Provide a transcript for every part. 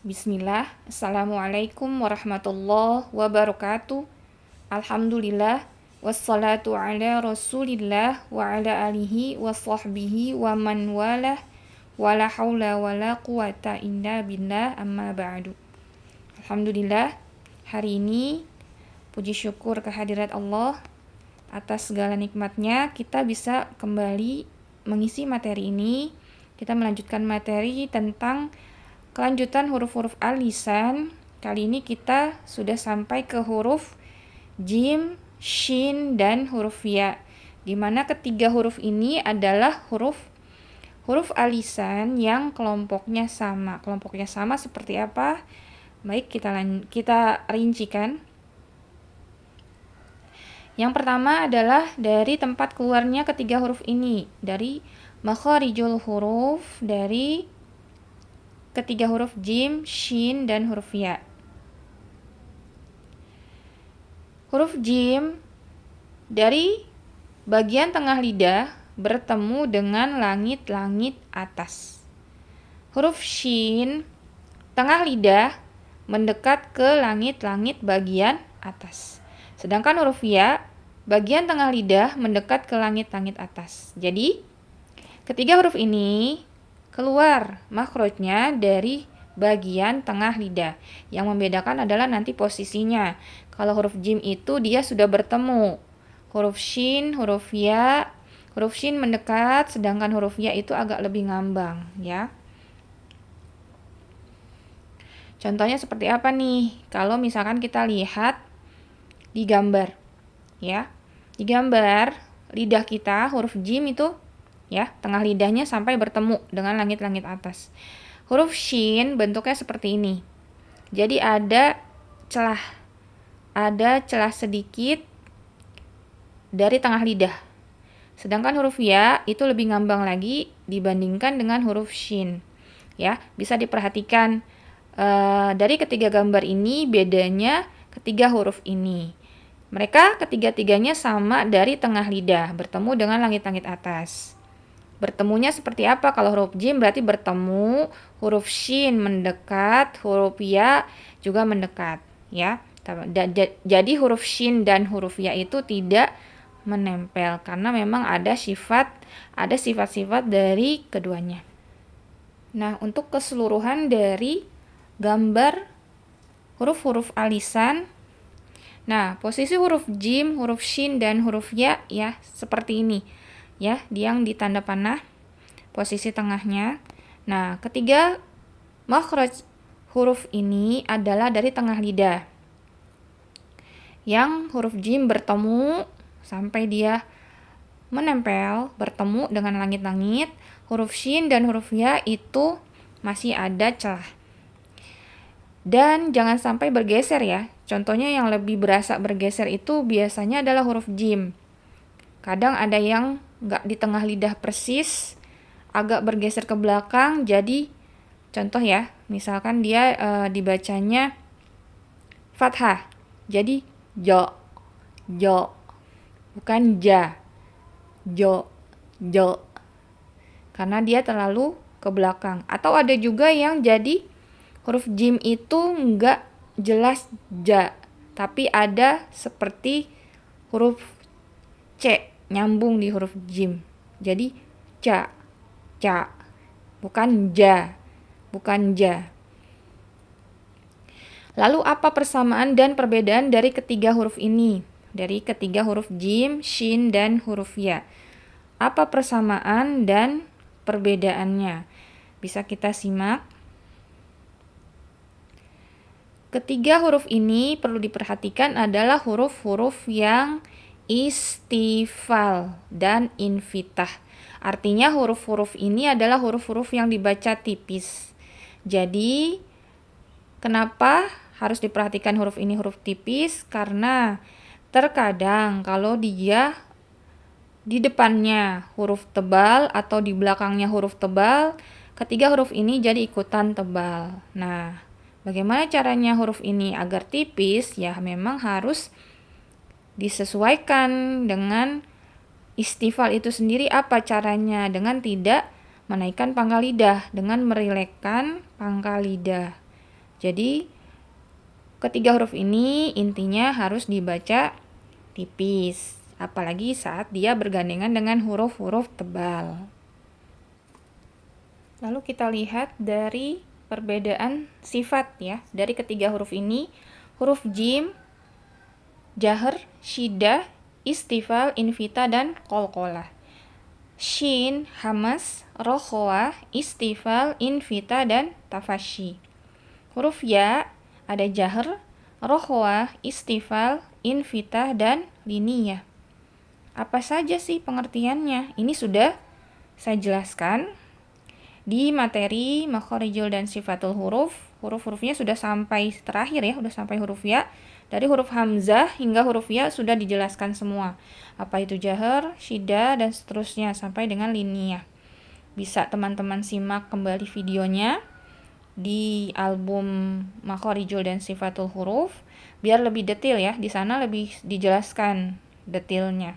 Bismillah. Assalamualaikum warahmatullahi wabarakatuh. Alhamdulillah. Wassalatu ala rasulillah wa ala alihi wa sahbihi wa man walah. Wala hawla wala quwata illa billah amma ba'du. Alhamdulillah. Hari ini puji syukur kehadirat Allah atas segala nikmatnya kita bisa kembali mengisi materi ini. Kita melanjutkan materi tentang kelanjutan huruf-huruf al-lisan. Kali ini kita sudah sampai ke huruf jim, shin, dan huruf ya. Di mana ketiga huruf ini adalah huruf al-lisan yang kelompoknya sama. Kelompoknya sama seperti apa? Baik, kita rincikan. Yang pertama adalah dari tempat keluarnya ketiga huruf ini, dari makharijul huruf, dari ketiga huruf jim, shin, dan huruf ya. Huruf jim dari bagian tengah lidah bertemu dengan langit-langit atas. Huruf shin, tengah lidah mendekat ke langit-langit bagian atas. Sedangkan huruf ya, bagian tengah lidah mendekat ke langit-langit atas. Jadi, ketiga huruf ini keluar makhrajnya dari bagian tengah lidah. Yang membedakan adalah nanti posisinya. Kalau huruf jim itu dia sudah bertemu. Huruf shin, huruf ya, huruf shin mendekat, sedangkan huruf ya itu agak lebih ngambang, ya. Contohnya seperti apa nih? Kalau misalkan kita lihat di gambar, ya. Di gambar lidah kita huruf jim itu, ya, tengah lidahnya sampai bertemu dengan langit-langit atas. Huruf shin bentuknya seperti ini. Jadi ada celah sedikit dari tengah lidah. Sedangkan huruf ya itu lebih ngambang lagi dibandingkan dengan huruf shin. Ya, bisa diperhatikan dari ketiga gambar ini bedanya ketiga huruf ini. Mereka ketiga-tiganya sama dari tengah lidah, bertemu dengan langit-langit atas. Bertemunya seperti apa? Kalau huruf jim berarti bertemu, huruf shin mendekat, huruf ya juga mendekat, ya. Jadi huruf shin dan huruf ya itu tidak menempel karena memang ada sifat-sifat dari keduanya. Nah, untuk keseluruhan dari gambar huruf-huruf alisan, nah, posisi huruf jim, huruf shin, dan huruf ya seperti ini. Ya, yang ditanda panah posisi tengahnya. Nah, ketiga makhraj huruf ini adalah dari tengah lidah. Yang huruf jim bertemu sampai dia menempel, bertemu dengan langit-langit. Huruf shin dan huruf ya itu masih ada celah. Dan jangan sampai bergeser ya. Contohnya yang lebih berasa bergeser itu biasanya adalah huruf jim. Kadang ada yang nggak di tengah lidah persis, agak bergeser ke belakang. Jadi contoh ya, misalkan dia dibacanya fathah. Jadi jo, bukan ja, jo. Karena dia terlalu ke belakang. Atau ada juga yang jadi huruf jim itu nggak jelas ja, tapi ada seperti huruf C nyambung di huruf jim. Jadi ca, bukan ja, Lalu apa persamaan dan perbedaan dari ketiga huruf ini? Dari ketiga huruf jim, shin, dan huruf ya. Apa persamaan dan perbedaannya? Bisa kita simak. Ketiga huruf ini perlu diperhatikan adalah huruf-huruf yang istifal dan infitah. Artinya huruf-huruf ini adalah huruf-huruf yang dibaca tipis. Jadi, kenapa harus diperhatikan huruf ini huruf tipis? Karena terkadang kalau dia di depannya huruf tebal atau di belakangnya huruf tebal, ketiga huruf ini jadi ikutan tebal. Nah, bagaimana caranya huruf ini agar tipis? Ya, memang harus disesuaikan dengan istifal itu sendiri. Apa caranya? Dengan tidak menaikkan pangkal lidah, dengan merilekkan pangkal lidah. Jadi ketiga huruf ini intinya harus dibaca tipis, apalagi saat dia bergandengan dengan huruf-huruf tebal. Lalu kita lihat dari perbedaan sifat ya dari ketiga huruf ini. Huruf jim, jahr, syiddah, istifal, invita, dan qalqalah. Shin, hamas, rokhawah, istifal, invita, dan tafashi. Huruf ya ada jahr, rokhawah, istifal, invita, dan liniyah. Apa saja sih pengertiannya? Ini sudah saya jelaskan di materi makhorijul dan sifatul huruf. Huruf-hurufnya sudah sampai terakhir ya, sudah sampai huruf ya. Dari huruf hamzah hingga huruf ya sudah dijelaskan semua. Apa itu jahr, syiddah, dan seterusnya sampai dengan liniyah. Bisa teman-teman simak kembali videonya di album makhorijul dan sifatul huruf biar lebih detail ya. Di sana lebih dijelaskan detailnya.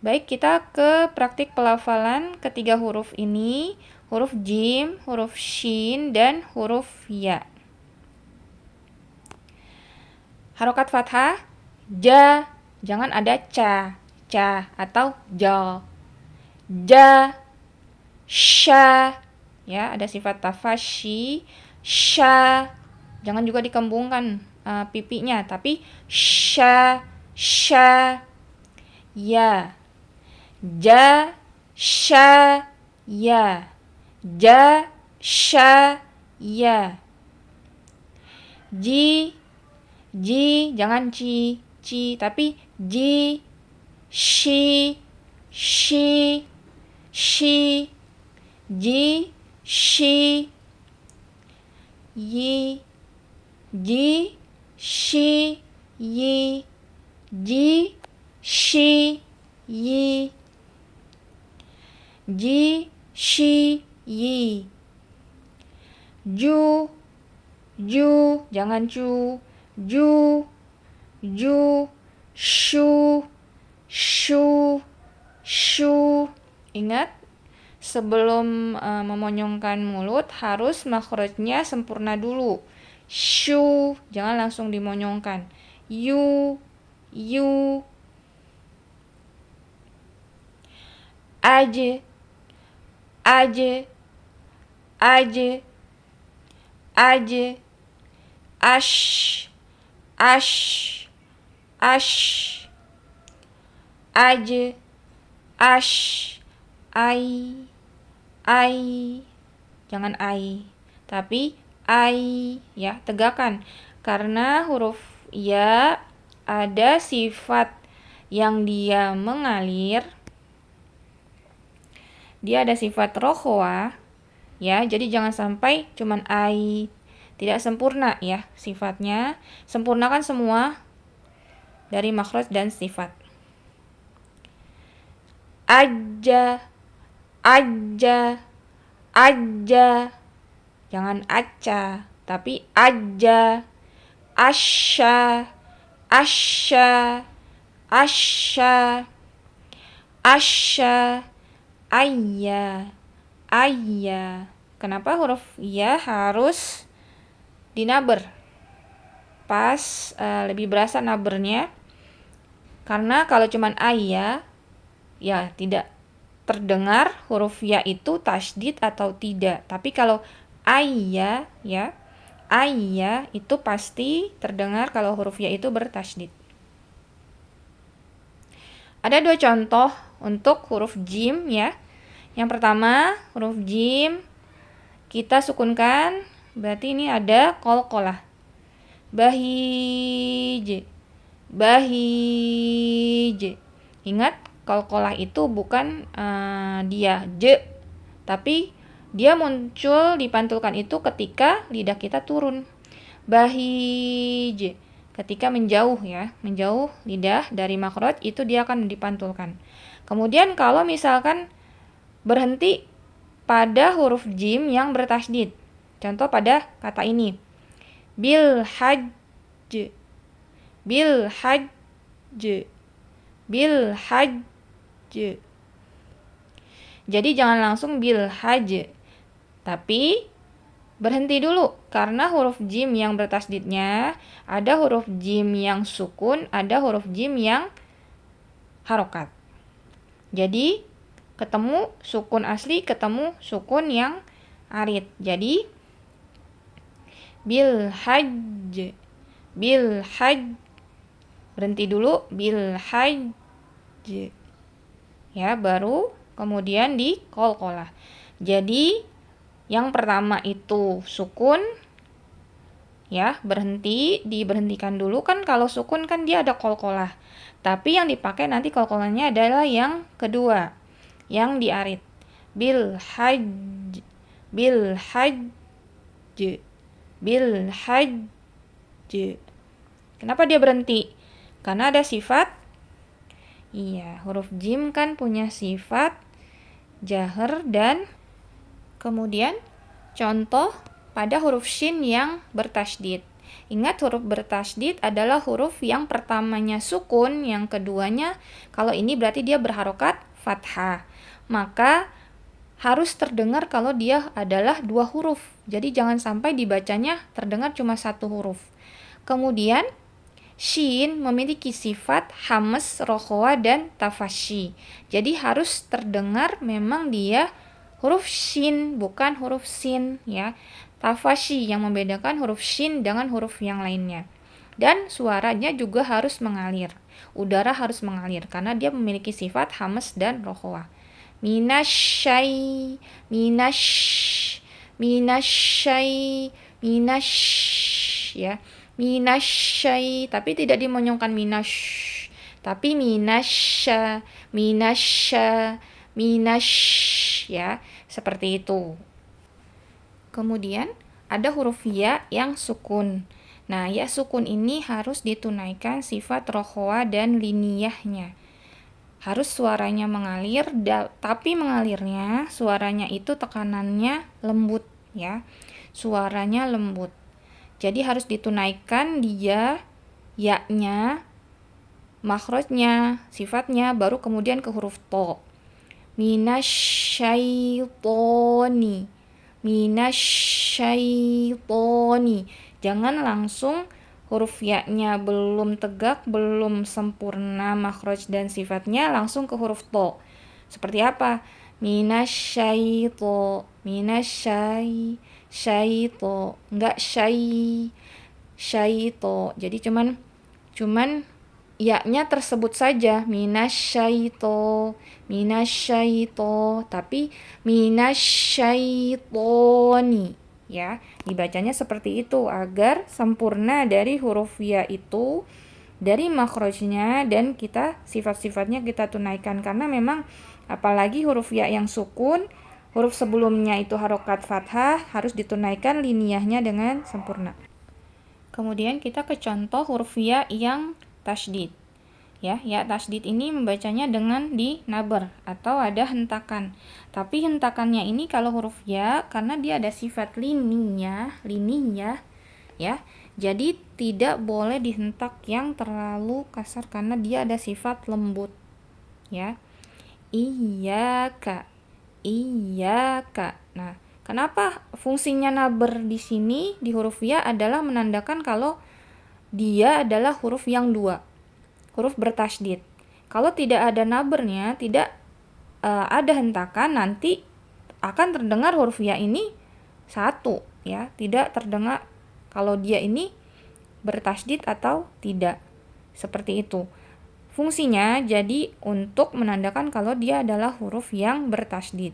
Baik, kita ke praktik pelafalan ketiga huruf ini, huruf jim, huruf shin, dan huruf ya. Harokat fathah, ja, jangan ada ca, atau ja. Ja, sha, ya ada sifat tafashi, sha, jangan juga dikembungkan pipinya, tapi sha, ya. Ja, sha, ya. Ja, sha, ya. Ji, jangan ci, tapi ji, shi, ji, shi, yi, ji, shi, yi, ji, shi, yi, ji, shi, yi. Ju, jangan cu, ju, shu, shu. Ingat, sebelum memonyongkan mulut harus makhrajnya sempurna dulu. Shu, jangan langsung dimonyongkan. Yu, aj, ash, aj, ai, jangan ai, tapi ai ya, tegakkan. Karena huruf ya ada sifat yang dia mengalir, dia ada sifat rokhwa ya, jadi jangan sampai cuman ai, tidak sempurna ya sifatnya. Sempurnakan semua dari makhraj dan sifat. Aja, jangan acca, tapi aja. Asya, ayya. Kenapa huruf ya harus dinaber? Pas lebih berasa nabernya. Karena kalau cuman ayya ya tidak terdengar huruf ya itu tasydid atau tidak. Tapi kalau ayya ya, ayya itu pasti terdengar kalau huruf ya itu bertasydid. Ada dua contoh untuk huruf jim ya. Yang pertama, huruf jim kita sukunkan, berarti ini ada qalqalah. Bahij. Ingat, qalqalah itu bukan dia je, tapi dia muncul dipantulkan itu ketika lidah kita turun. Bahij, ketika menjauh ya, menjauh lidah dari makhraj itu dia akan dipantulkan. Kemudian kalau misalkan berhenti pada huruf jim yang bertasydid. Contoh pada kata ini. Bil hajj. Jadi jangan langsung bil hajj. Tapi Berhenti dulu, karena huruf jim yang bertasdidnya, ada huruf jim yang sukun, ada huruf jim yang harokat. Jadi, ketemu sukun asli, ketemu sukun yang arid. Jadi, bil hajj, bil hajj. Berhenti dulu, bil hajj. Ya, baru kemudian di qalqalah. Jadi, yang pertama itu sukun, ya, diberhentikan dulu. Kan kalau sukun kan dia ada qalqalah. Tapi yang dipakai nanti qalqalahnya adalah yang kedua, yang diarid. Bil hajj, bil hajj, bil hajj. Kenapa dia berhenti? Karena ada sifat. Iya, huruf jim kan punya sifat jahar dan kemudian contoh pada huruf shin yang bertasydid. Ingat, huruf bertasydid adalah huruf yang pertamanya sukun, yang keduanya kalau ini berarti dia berharokat fathah. Maka harus terdengar kalau dia adalah dua huruf. Jadi jangan sampai dibacanya terdengar cuma satu huruf. Kemudian shin memiliki sifat hamas, rokhwa, dan tafashi. Jadi harus terdengar memang dia huruf shin, bukan huruf sin, ya. Tafashi yang membedakan huruf shin dengan huruf yang lainnya. Dan suaranya juga harus mengalir. Udara harus mengalir karena dia memiliki sifat hamas dan rokhwa. Minasyai, minasyai, ya. Minasyai, tapi tidak dimonyongkan minash, tapi minasya, ya, seperti itu. Kemudian ada huruf ya yang sukun. Nah, ya sukun ini harus ditunaikan sifat rokhwa dan liniyahnya. Harus suaranya mengalir, tapi mengalirnya suaranya itu tekanannya lembut, ya. Suaranya lembut. Jadi harus ditunaikan dia, ya-nya, makhrajnya, sifatnya, baru kemudian ke huruf to. Minasyaitoni, minasyaitoni. Jangan langsung huruf ya-nya belum tegak, belum sempurna makhraj dan sifatnya, langsung ke huruf to. Seperti apa? Minasyaito, syaito, enggak syaito. Jadi cuman ya-nya tersebut saja, minasyaito, tapi minasyaitoni, ya. Dibacanya seperti itu agar sempurna dari huruf ya itu, dari makhrajnya, dan kita sifat-sifatnya kita tunaikan. Karena memang apalagi huruf ya yang sukun, huruf sebelumnya itu harokat fathah, harus ditunaikan liniyahnya dengan sempurna. Kemudian kita ke contoh huruf ya yang tasydid. Ya tasydid ini membacanya dengan di nabar atau ada hentakan. Tapi hentakannya ini kalau huruf ya, karena dia ada sifat liniyah, ya. Jadi tidak boleh dihentak yang terlalu kasar karena dia ada sifat lembut, ya. Iyyaka. Nah, kenapa fungsinya nabar di sini di huruf ya adalah menandakan kalau dia adalah huruf yang dua, huruf bertasydid. Kalau tidak ada nabernya, tidak ada hentakan, nanti akan terdengar huruf ya ini satu, ya, tidak terdengar kalau dia ini bertasydid atau tidak. Seperti itu. Fungsinya jadi untuk menandakan kalau dia adalah huruf yang bertasydid.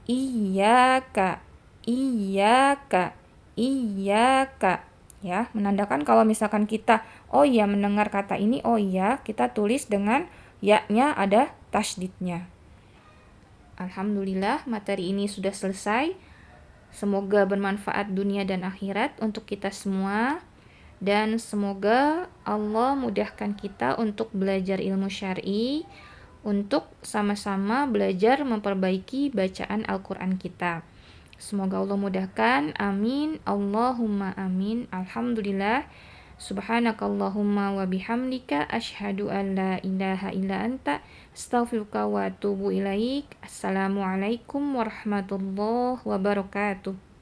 Iyyaka, iyyaka, iyyaka. Ya, menandakan kalau misalkan kita oh iya mendengar kata ini, oh iya, kita tulis dengan ya-nya ada tasydidnya. Alhamdulillah, materi ini sudah selesai. Semoga bermanfaat dunia dan akhirat untuk kita semua. Dan semoga Allah mudahkan kita untuk belajar ilmu syar'i, untuk sama-sama belajar memperbaiki bacaan Al-Quran kita. Semoga Allah mudahkan. Amin. Allahumma amin. Alhamdulillah. Subhanakallahumma wa bihamdika asyhadu an la ilaha illa anta astaghfiruka wa atubu ilaik. Assalamualaikum warahmatullahi wabarakatuh.